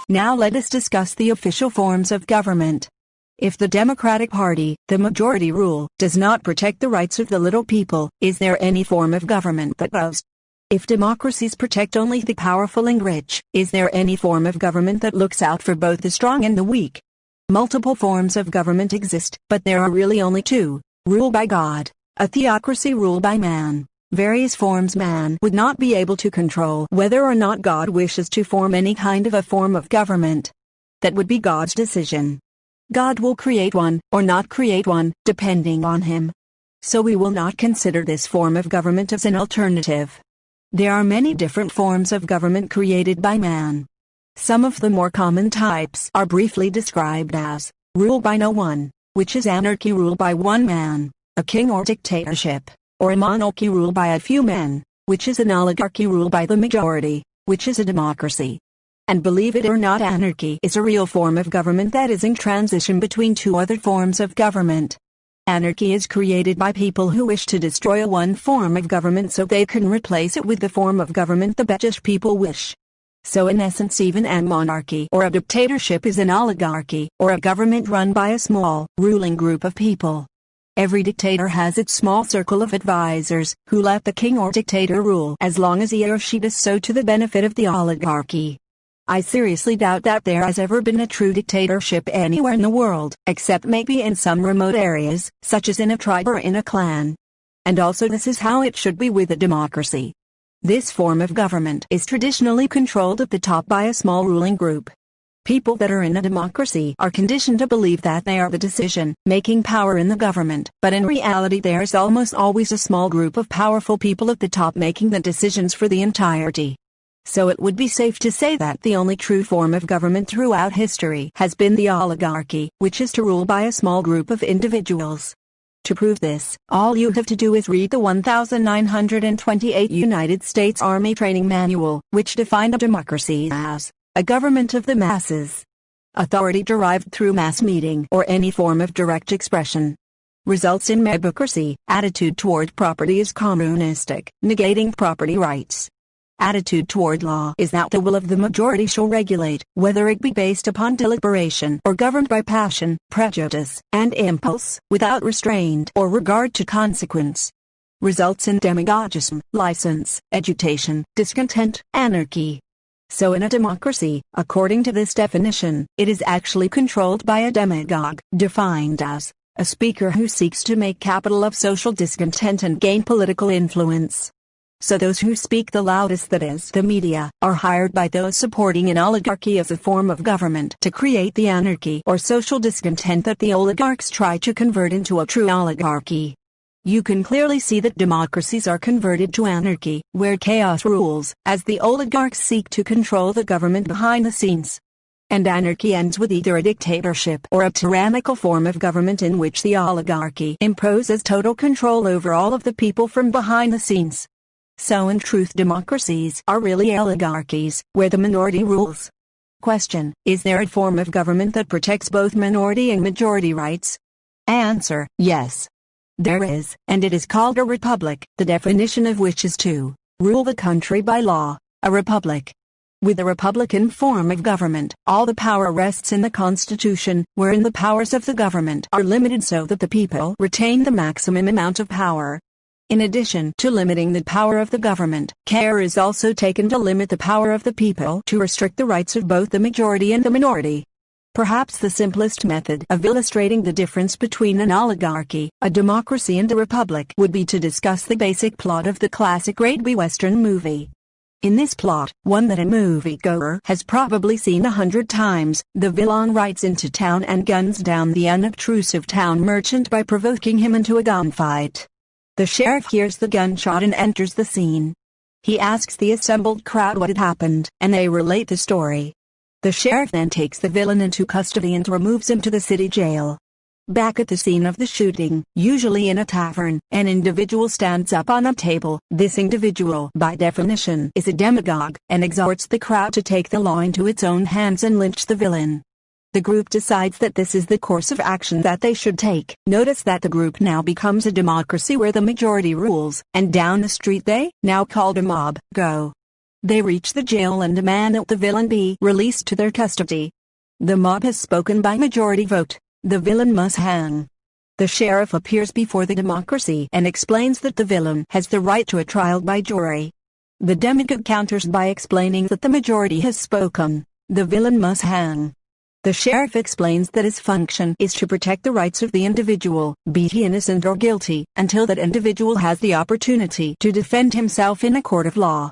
Now let us discuss the official forms of government. If the Democratic Party, the majority rule, does not protect the rights of the little people, is there any form of government that does? If democracies protect only the powerful and rich, is there any form of government that looks out for both the strong and the weak? Multiple forms of government exist, but there are really only two: rule by God, a theocracy, rule by man. Various forms man would not be able to control. Whether or not God wishes to form any kind of a form of government, that would be God's decision. God will create one, or not create one, depending on him. So we will not consider this form of government as an alternative. There are many different forms of government created by man. Some of the more common types are briefly described as rule by no one, which is anarchy, rule by one man, a king or dictatorship, or a monarchy, rule by a few men, which is an oligarchy, rule by the majority, which is a democracy. And believe it or not, anarchy is a real form of government that is in transition between two other forms of government. Anarchy is created by people who wish to destroy one form of government so they can replace it with the form of government the British people wish. So in essence, even a monarchy or a dictatorship is an oligarchy, or a government run by a small, ruling group of people. Every dictator has its small circle of advisors, who let the king or dictator rule as long as he or she does so to the benefit of the oligarchy. I seriously doubt that there has ever been a true dictatorship anywhere in the world, except maybe in some remote areas, such as in a tribe or in a clan. And also this is how it should be with a democracy. This form of government is traditionally controlled at the top by a small ruling group. People that are in a democracy are conditioned to believe that they are the decision-making power in the government, but in reality there is almost always a small group of powerful people at the top making the decisions for the entirety. So it would be safe to say that the only true form of government throughout history has been the oligarchy, which is to rule by a small group of individuals. To prove this, all you have to do is read the 1928 United States Army Training Manual, which defined a democracy as a government of the masses. Authority derived through mass meeting or any form of direct expression. Results in mebocracy. Attitude toward property is communistic, negating property rights. Attitude toward law is that the will of the majority shall regulate, whether it be based upon deliberation or governed by passion, prejudice, and impulse, without restraint or regard to consequence. Results in demagogism, license, agitation, discontent, anarchy. So in a democracy, according to this definition, it is actually controlled by a demagogue, defined as a speaker who seeks to make capital of social discontent and gain political influence. So those who speak the loudest, that is, the media, are hired by those supporting an oligarchy as a form of government to create the anarchy or social discontent that the oligarchs try to convert into a true oligarchy. You can clearly see that democracies are converted to anarchy, where chaos rules, as the oligarchs seek to control the government behind the scenes. And anarchy ends with either a dictatorship or a tyrannical form of government in which the oligarchy imposes total control over all of the people from behind the scenes. So in truth, democracies are really oligarchies, where the minority rules. Question: is there a form of government that protects both minority and majority rights? Answer: yes. There is, and it is called a republic, the definition of which is to rule the country by law, a republic. With a republican form of government, all the power rests in the Constitution, wherein the powers of the government are limited so that the people retain the maximum amount of power. In addition to limiting the power of the government, care is also taken to limit the power of the people to restrict the rights of both the majority and the minority. Perhaps the simplest method of illustrating the difference between an oligarchy, a democracy and a republic would be to discuss the basic plot of the classic Great Western movie. In this plot, one that a moviegoer has probably seen 100 times, the villain rides into town and guns down the unobtrusive town merchant by provoking him into a gunfight. The sheriff hears the gunshot and enters the scene. He asks the assembled crowd what had happened, and they relate the story. The sheriff then takes the villain into custody and removes him to the city jail. Back at the scene of the shooting, usually in a tavern, an individual stands up on a table. This individual, by definition, is a demagogue, and exhorts the crowd to take the law into its own hands and lynch the villain. The group decides that this is the course of action that they should take. Notice that the group now becomes a democracy where the majority rules, and down the street they, now called a mob, go. They reach the jail and demand that the villain be released to their custody. The mob has spoken by majority vote. The villain must hang. The sheriff appears before the democracy and explains that the villain has the right to a trial by jury. The demagogue counters by explaining that the majority has spoken. The villain must hang. The sheriff explains that his function is to protect the rights of the individual, be he innocent or guilty, until that individual has the opportunity to defend himself in a court of law.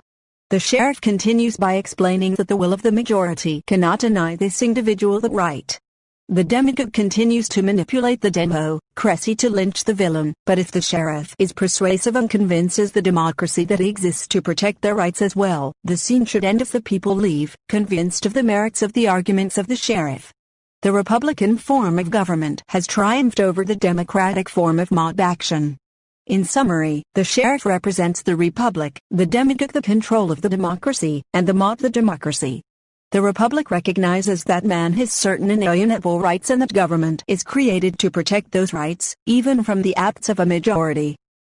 The sheriff continues by explaining that the will of the majority cannot deny this individual the right. The demagogue continues to manipulate the democracy to lynch the villain, but if the sheriff is persuasive and convinces the democracy that he exists to protect their rights as well, the scene should end if the people leave, convinced of the merits of the arguments of the sheriff. The Republican form of government has triumphed over the democratic form of mob action. In summary, the sheriff represents the republic, the demagogue the control of the democracy, and the mob the democracy. The republic recognizes that man has certain inalienable rights and that government is created to protect those rights, even from the acts of a majority.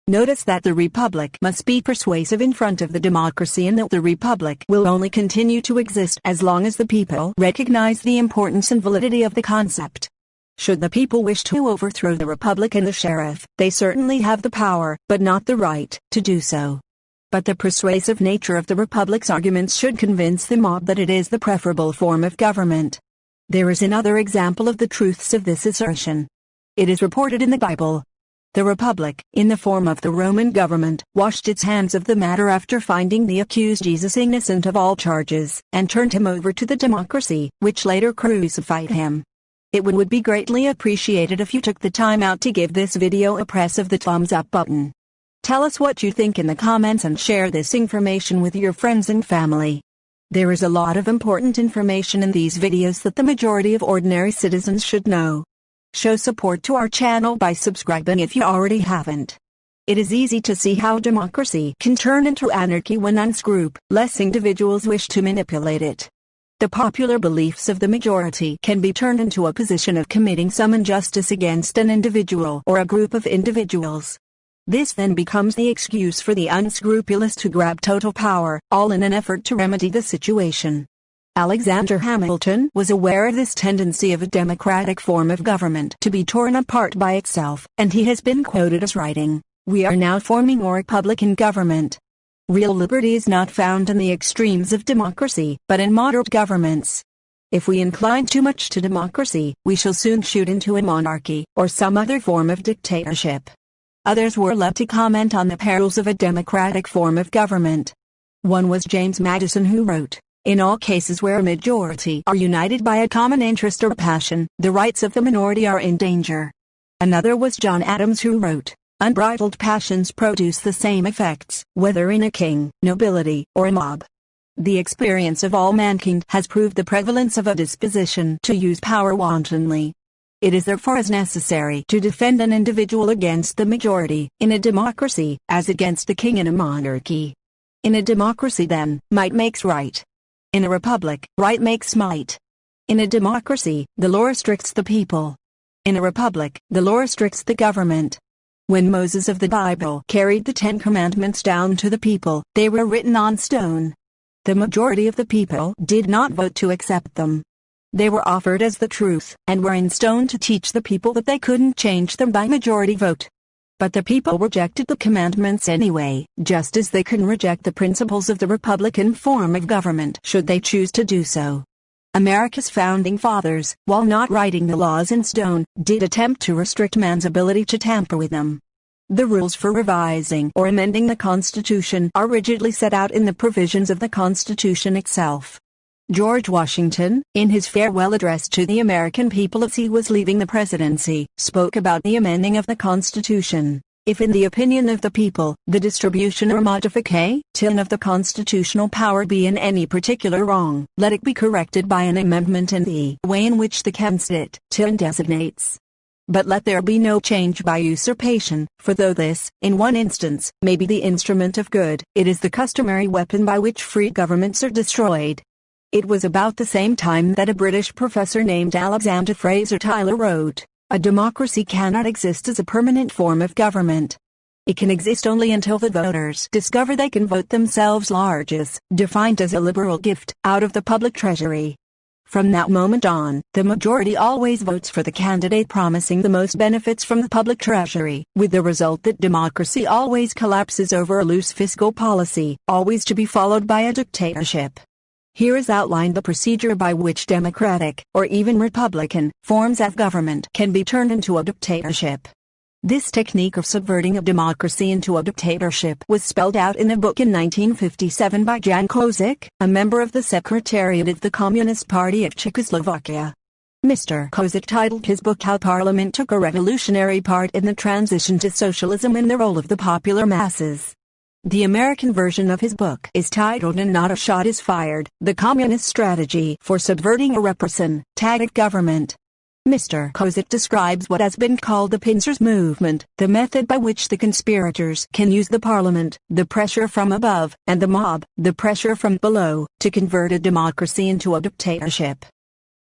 Notice that the republic must be persuasive in front of the democracy and that the republic will only continue to exist as long as the people recognize the importance and validity of the concept. Should the people wish to overthrow the republic and the sheriff, they certainly have the power, but not the right, to do so. But the persuasive nature of the republic's arguments should convince the mob that it is the preferable form of government. There is another example of the truths of this assertion. It is reported in the Bible. The republic, in the form of the Roman government, washed its hands of the matter after finding the accused Jesus innocent of all charges, and turned him over to the democracy, which later crucified him. It would be greatly appreciated if you took the time out to give this video a press of the thumbs up button. Tell us what you think in the comments and share this information with your friends and family. There is a lot of important information in these videos that the majority of ordinary citizens should know. Show support to our channel by subscribing if you already haven't. It is easy to see how democracy can turn into anarchy when unscrupulous individuals wish to manipulate it. The popular beliefs of the majority can be turned into a position of committing some injustice against an individual or a group of individuals. This then becomes the excuse for the unscrupulous to grab total power, all in an effort to remedy the situation. Alexander Hamilton was aware of this tendency of a democratic form of government to be torn apart by itself, and he has been quoted as writing, "We are now forming a republican government. Real liberty is not found in the extremes of democracy, but in moderate governments. If we incline too much to democracy, we shall soon shoot into a monarchy, or some other form of dictatorship." Others were left to comment on the perils of a democratic form of government. One was James Madison, who wrote, "In all cases where a majority are united by a common interest or passion, the rights of the minority are in danger." Another was John Adams, who wrote, "Unbridled passions produce the same effects, whether in a king, nobility, or a mob." The experience of all mankind has proved the prevalence of a disposition to use power wantonly. It is therefore as necessary to defend an individual against the majority, in a democracy, as against the king in a monarchy. In a democracy then, might makes right. In a republic, right makes might. In a democracy, the law restricts the people. In a republic, the law restricts the government. When Moses of the Bible carried the 10 Commandments down to the people, they were written on stone. The majority of the people did not vote to accept them. They were offered as the truth, and were in stone to teach the people that they couldn't change them by majority vote. But the people rejected the commandments anyway, just as they couldn't reject the principles of the Republican form of government should they choose to do so. America's founding fathers, while not writing the laws in stone, did attempt to restrict man's ability to tamper with them. The rules for revising or amending the Constitution are rigidly set out in the provisions of the Constitution itself. George Washington, in his farewell address to the American people as he was leaving the presidency, spoke about the amending of the Constitution. If in the opinion of the people, the distribution or modification of the constitutional power be in any particular wrong, let it be corrected by an amendment in the way in which the Constitution designates. But let there be no change by usurpation, for though this, in one instance, may be the instrument of good, it is the customary weapon by which free governments are destroyed. It was about the same time that a British professor named Alexander Fraser Tytler wrote, "A democracy cannot exist as a permanent form of government. It can exist only until the voters discover they can vote themselves largesse, defined as a liberal gift, out of the public treasury. From that moment on, the majority always votes for the candidate promising the most benefits from the public treasury, with the result that democracy always collapses over a loose fiscal policy, always to be followed by a dictatorship. Here is outlined the procedure by which democratic, or even republican, forms of government can be turned into a dictatorship. This technique of subverting a democracy into a dictatorship was spelled out in a book in 1957 by Jan Kozik, a member of the Secretariat of the Communist Party of Czechoslovakia. Mr. Kozik titled his book How Parliament Took a Revolutionary Part in the Transition to Socialism and the Role of the Popular Masses. The American version of his book is titled And Not a Shot is Fired, The Communist Strategy for Subverting a Representative Government. Mr. Kozik describes what has been called the pincers movement, the method by which the conspirators can use the parliament, the pressure from above, and the mob, the pressure from below, to convert a democracy into a dictatorship.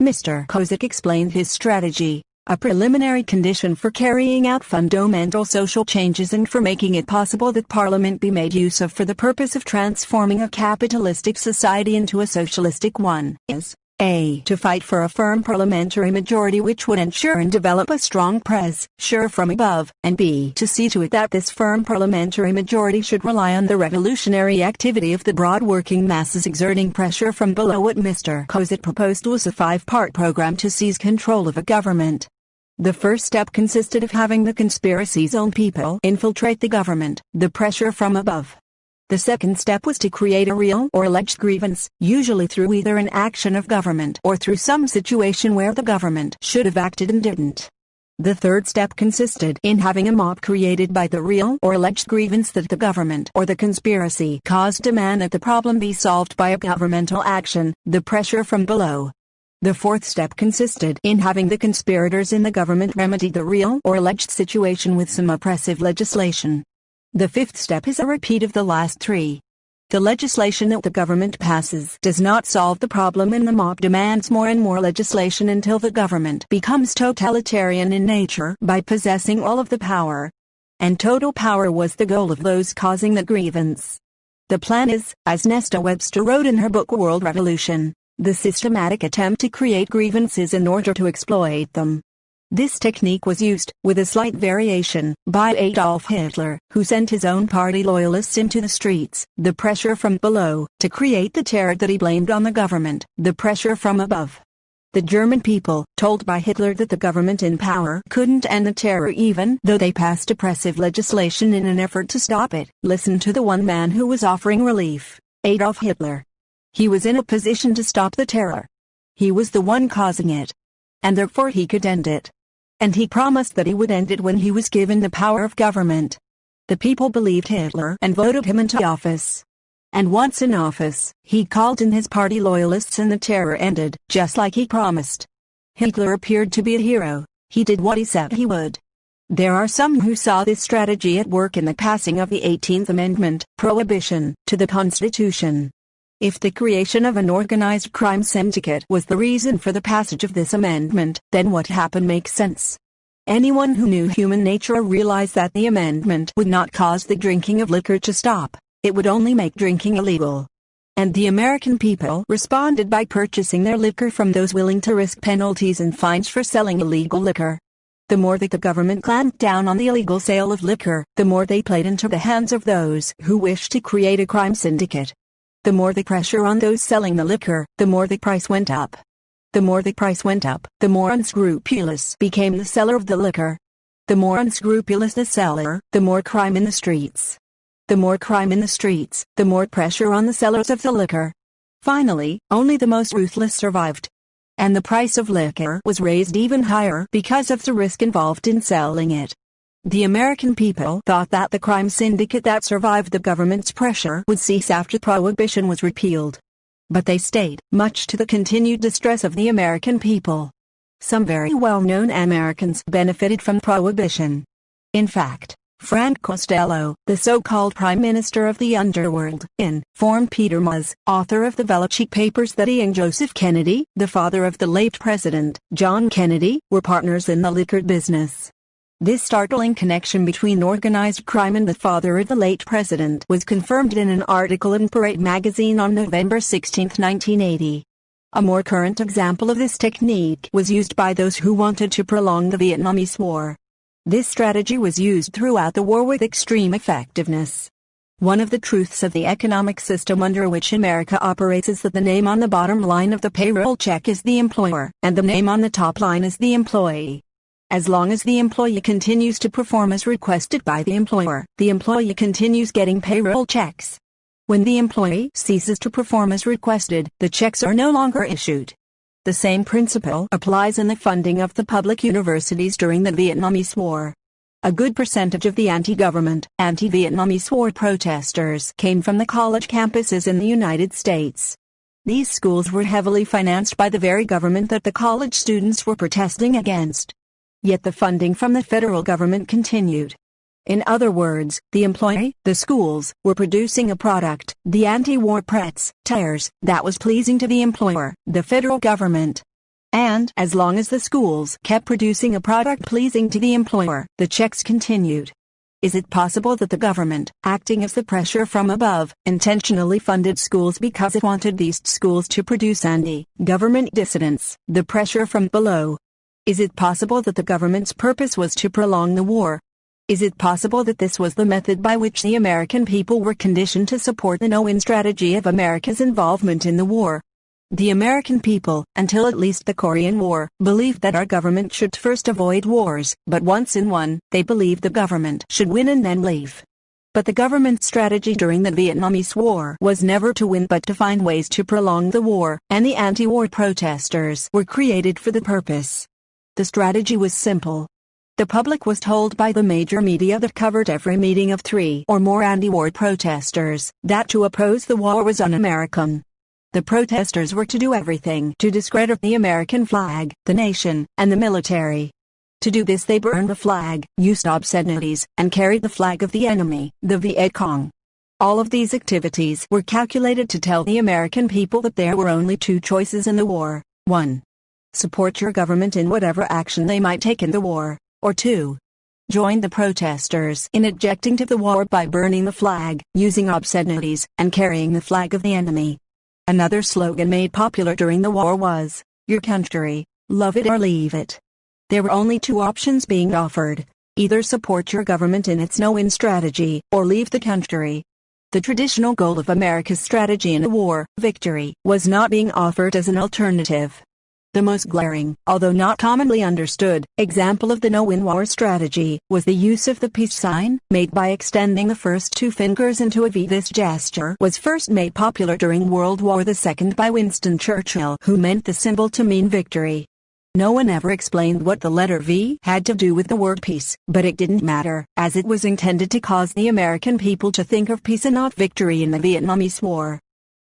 Mr. Kozik explained his strategy, a preliminary condition for carrying out fundamental social changes and for making it possible that parliament be made use of for the purpose of transforming a capitalistic society into a socialistic one, is A. To fight for a firm parliamentary majority which would ensure and develop a strong pressure from above, and B. To see to it that this firm parliamentary majority should rely on the revolutionary activity of the broad working masses exerting pressure from below. What Mr. Kozik proposed was a 5-part program to seize control of a government. The first step consisted of having the conspiracy's own people infiltrate the government, the pressure from above. The second step was to create a real or alleged grievance, usually through either an action of government or through some situation where the government should have acted and didn't. The third step consisted in having a mob created by the real or alleged grievance that the government or the conspiracy caused, demand that the problem be solved by a governmental action, the pressure from below. The fourth step consisted in having the conspirators in the government remedy the real or alleged situation with some oppressive legislation. The fifth step is a repeat of the last three. The legislation that the government passes does not solve the problem, and the mob demands more and more legislation until the government becomes totalitarian in nature by possessing all of the power. And total power was the goal of those causing the grievance. The plan is, as Nesta Webster wrote in her book World Revolution, the systematic attempt to create grievances in order to exploit them. This technique was used, with a slight variation, by Adolf Hitler, who sent his own party loyalists into the streets, the pressure from below, to create the terror that he blamed on the government, the pressure from above. The German people, told by Hitler that the government in power couldn't end the terror even though they passed oppressive legislation in an effort to stop it, listened to the one man who was offering relief, Adolf Hitler. He was in a position to stop the terror. He was the one causing it. And therefore he could end it. And he promised that he would end it when he was given the power of government. The people believed Hitler and voted him into office. And once in office, he called in his party loyalists and the terror ended, just like he promised. Hitler appeared to be a hero. He did what he said he would. There are some who saw this strategy at work in the passing of the 18th Amendment, prohibition, to the Constitution. If the creation of an organized crime syndicate was the reason for the passage of this amendment, then what happened makes sense. Anyone who knew human nature realized that the amendment would not cause the drinking of liquor to stop, it would only make drinking illegal. And the American people responded by purchasing their liquor from those willing to risk penalties and fines for selling illegal liquor. The more that the government clamped down on the illegal sale of liquor, the more they played into the hands of those who wished to create a crime syndicate. The more the pressure on those selling the liquor, the more the price went up. The more the price went up, the more unscrupulous became the seller of the liquor. The more unscrupulous the seller, the more crime in the streets. The more crime in the streets, the more pressure on the sellers of the liquor. Finally, only the most ruthless survived. And the price of liquor was raised even higher because of the risk involved in selling it. The American people thought that the crime syndicate that survived the government's pressure would cease after prohibition was repealed. But they stayed, much to the continued distress of the American people. Some very well-known Americans benefited from prohibition. In fact, Frank Costello, the so-called Prime Minister of the Underworld, informed Peter Muzz, author of the Belichick Papers, that he and Joseph Kennedy, the father of the late President John Kennedy, were partners in the liquor business. This startling connection between organized crime and the father of the late president was confirmed in an article in Parade magazine on November 16, 1980. A more current example of this technique was used by those who wanted to prolong the Vietnamese War. This strategy was used throughout the war with extreme effectiveness. One of the truths of the economic system under which America operates is that the name on the bottom line of the payroll check is the employer, and the name on the top line is the employee. As long as the employee continues to perform as requested by the employee continues getting payroll checks. When the employee ceases to perform as requested, the checks are no longer issued. The same principle applies in the funding of the public universities during the Vietnamese War. A good percentage of the anti-government, anti-Vietnamese War protesters came from the college campuses in the United States. These schools were heavily financed by the very government that the college students were protesting against. Yet the funding from the federal government continued. In other words, the employee, the schools, were producing a product, the anti-war protesters, that was pleasing to the employer, the federal government. And, as long as the schools kept producing a product pleasing to the employer, the checks continued. Is it possible that the government, acting as the pressure from above, intentionally funded schools because it wanted these schools to produce anti-government dissidents, the pressure from below? Is it possible that the government's purpose was to prolong the war? Is it possible that this was the method by which the American people were conditioned to support the no-win strategy of America's involvement in the war? The American people, until at least the Korean War, believed that our government should first avoid wars, but once in one, they believed the government should win and then leave. But the government's strategy during the Vietnamese War was never to win but to find ways to prolong the war, and the anti-war protesters were created for the purpose. The strategy was simple. The public was told by the major media that covered every meeting of 3 or more anti-war protesters that to oppose the war was un-American. The protesters were to do everything to discredit the American flag, the nation, and the military. To do this they burned the flag, used obscenities, and carried the flag of the enemy, the Viet Cong. All of these activities were calculated to tell the American people that there were only 2 choices in the war. 1. Support your government in whatever action they might take in the war, or 2. Join the protesters in objecting to the war by burning the flag, using obscenities, and carrying the flag of the enemy. Another slogan made popular during the war was, "Your country, love it or leave it." There were only 2 options being offered: either support your government in its no-win strategy, or leave the country. The traditional goal of America's strategy in a war, victory, was not being offered as an alternative. The most glaring, although not commonly understood, example of the no-win war strategy was the use of the peace sign, made by extending the first 2 fingers into a V. This gesture was first made popular during World War II by Winston Churchill, who meant the symbol to mean victory. No one ever explained what the letter V had to do with the word peace, but it didn't matter, as it was intended to cause the American people to think of peace and not victory in the Vietnamese War.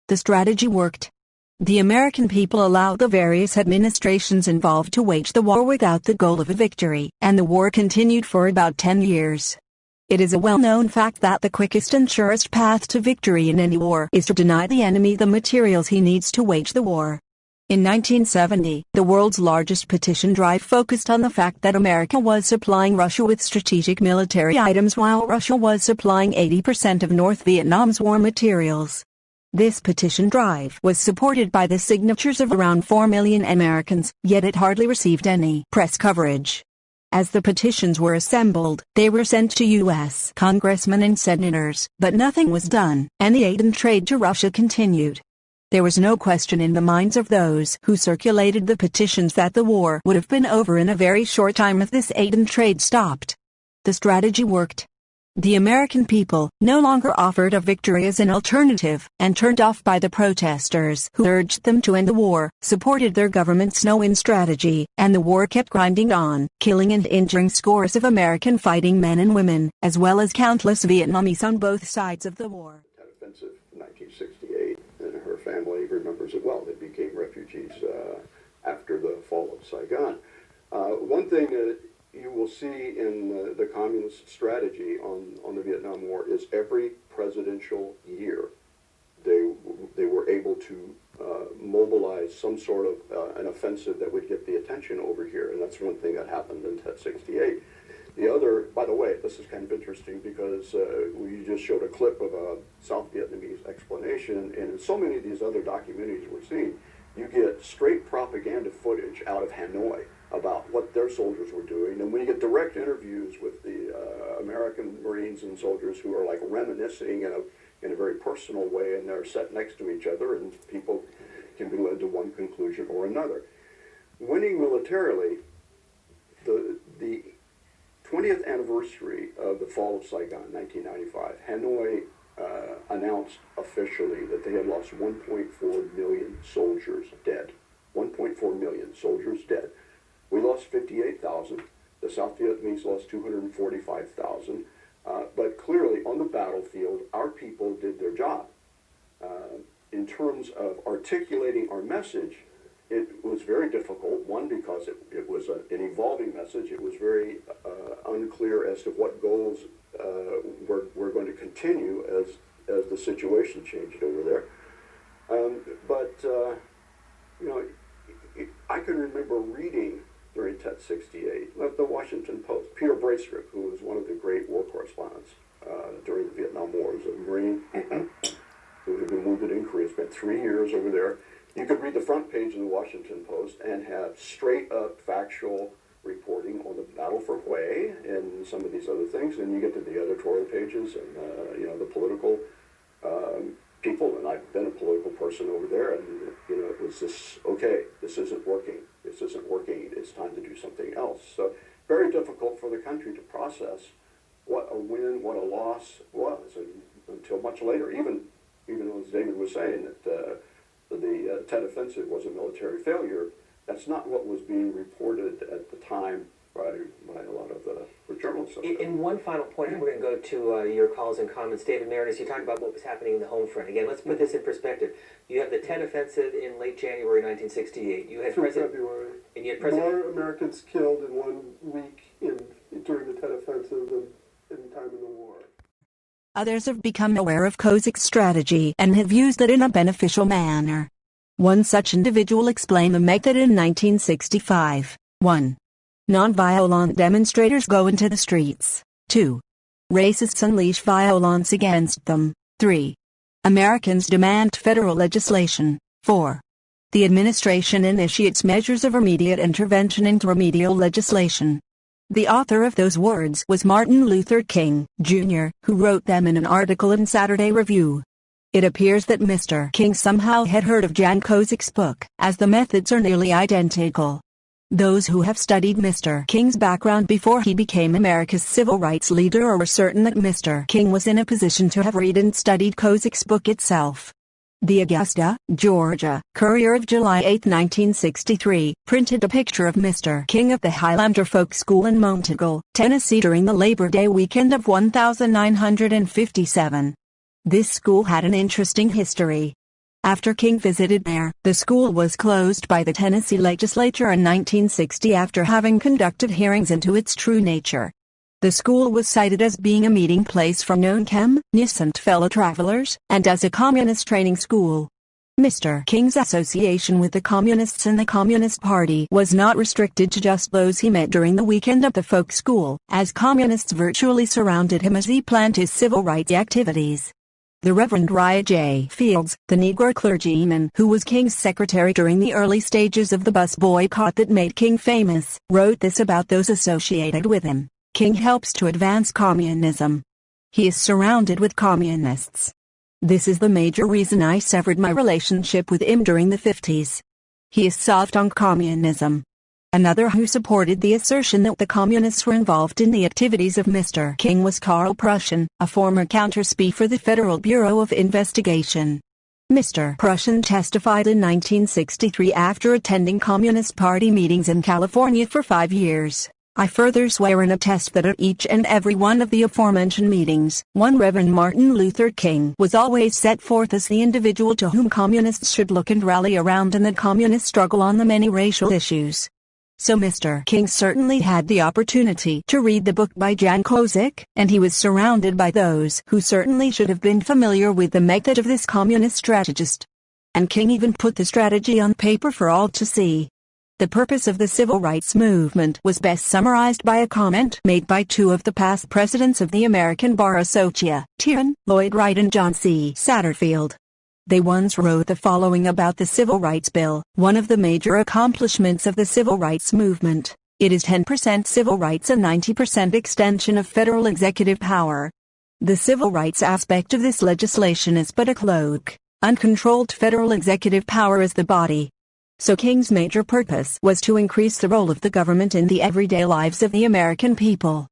The strategy worked. The American people allowed the various administrations involved to wage the war without the goal of a victory, and the war continued for about 10 years. It is a well-known fact that the quickest and surest path to victory in any war is to deny the enemy the materials he needs to wage the war. In 1970, the world's largest petition drive focused on the fact that America was supplying Russia with strategic military items while Russia was supplying 80% of North Vietnam's war materials. This petition drive was supported by the signatures of around 4 million Americans, yet it hardly received any press coverage. As the petitions were assembled, they were sent to U.S. congressmen and senators, but nothing was done, and the aid and trade to Russia continued. There was no question in the minds of those who circulated the petitions that the war would have been over in a very short time if this aid and trade stopped. The strategy worked. The American people no longer offered a victory as an alternative, and turned off by the protesters who urged them to end the war, supported their government's no-win strategy, and the war kept grinding on, killing and injuring scores of American fighting men and women, as well as countless Vietnamese on both sides of the war. That offensive in 1968, and her family remembers it well. They became refugees after the fall of Saigon. One thing that you will see in the communist strategy on the Vietnam War is every presidential year they were able to mobilize some sort of an offensive that would get the attention over here, and that's one thing that happened in 68. The other, by the way, this is kind of interesting because we just showed a clip of a South Vietnamese explanation, and in so many of these other documentaries we're seeing, you get straight propaganda footage out of Hanoi about what their soldiers were doing, and when you get direct interviews with the American Marines and soldiers who are like reminiscing in a very personal way, and they're set next to each other, and people can be led to one conclusion or another. Winning militarily, the 20th anniversary of the fall of Saigon, 1995, Hanoi announced officially that they had lost 1.4 million soldiers dead. 1.4 million soldiers dead. We lost 58,000. The South Vietnamese lost 245,000. But clearly, on the battlefield, our people did their job. In terms of articulating our message, it was very difficult. One, because it was an evolving message. It was very unclear as to what goals were going to continue as the situation changed over there. I can remember reading during TET 68, the Washington Post, Peter Braestrup, who was one of the great war correspondents during the Vietnam War, was a Marine who had been wounded in Korea, spent 3 years over there. You could read the front page of the Washington Post and have straight-up factual reporting on the battle for Hue and some of these other things, and you get to the editorial pages and the political people, and I've been a political person over there, and it was this, okay, this isn't working, it's time to do something else. So very difficult for the country to process what a win, what a loss was, and until much later, even as David was saying that the Tet Offensive was a military failure, that's not what was being reported at the time by a lot of the journalists. In one final point, we're going to go to your calls and comments. David Marinus, you talked about what was happening in the home front. Again, let's put this in perspective. You have the Tet Offensive in late January 1968. You had February. And you had More Americans killed in 1 week during the Tet Offensive than any time in the war. Others have become aware of Kozak's strategy and have used it in a beneficial manner. One such individual explained the method in 1965. 1. Non-violent demonstrators go into the streets. 2. Racists unleash violence against them. 3. Americans demand federal legislation. 4. The administration initiates measures of immediate intervention into remedial legislation. The author of those words was Martin Luther King, Jr., who wrote them in an article in Saturday Review. It appears that Mr. King somehow had heard of Jan Kozak's book, as the methods are nearly identical. Those who have studied Mr. King's background before he became America's civil rights leader are certain that Mr. King was in a position to have read and studied Kozak's book itself. The Augusta, Georgia, Courier of July 8, 1963, printed a picture of Mr. King at the Highlander Folk School in Monteagle, Tennessee during the Labor Day weekend of 1957. This school had an interesting history. After King visited there, the school was closed by the Tennessee legislature in 1960 after having conducted hearings into its true nature. The school was cited as being a meeting place for non-communist fellow travelers, and as a communist training school. Mr. King's association with the Communists and the Communist Party was not restricted to just those he met during the weekend at the folk school, as communists virtually surrounded him as he planned his civil rights activities. The Reverend Uriah J. Fields, the Negro clergyman who was King's secretary during the early stages of the bus boycott that made King famous, wrote this about those associated with him. King helps to advance communism. He is surrounded with communists. This is the major reason I severed my relationship with him during the 50s. He is soft on communism. Another who supported the assertion that the communists were involved in the activities of Mr. King was Carl Prussian, a former counter-spy for the Federal Bureau of Investigation. Mr. Prussian testified in 1963 after attending Communist Party meetings in California for 5 years. I further swear and attest that at each and every one of the aforementioned meetings, one Reverend Martin Luther King was always set forth as the individual to whom communists should look and rally around in the communist struggle on the many racial issues. So Mr. King certainly had the opportunity to read the book by Jan Kozak, and he was surrounded by those who certainly should have been familiar with the method of this communist strategist. And King even put the strategy on paper for all to see. The purpose of the civil rights movement was best summarized by a comment made by two of the past presidents of the American Bar Association, Lloyd Wright and John C. Satterfield. They once wrote the following about the Civil Rights Bill: one of the major accomplishments of the civil rights movement. It is 10% civil rights and 90% extension of federal executive power. The civil rights aspect of this legislation is but a cloak. Uncontrolled federal executive power is the body. So King's major purpose was to increase the role of the government in the everyday lives of the American people.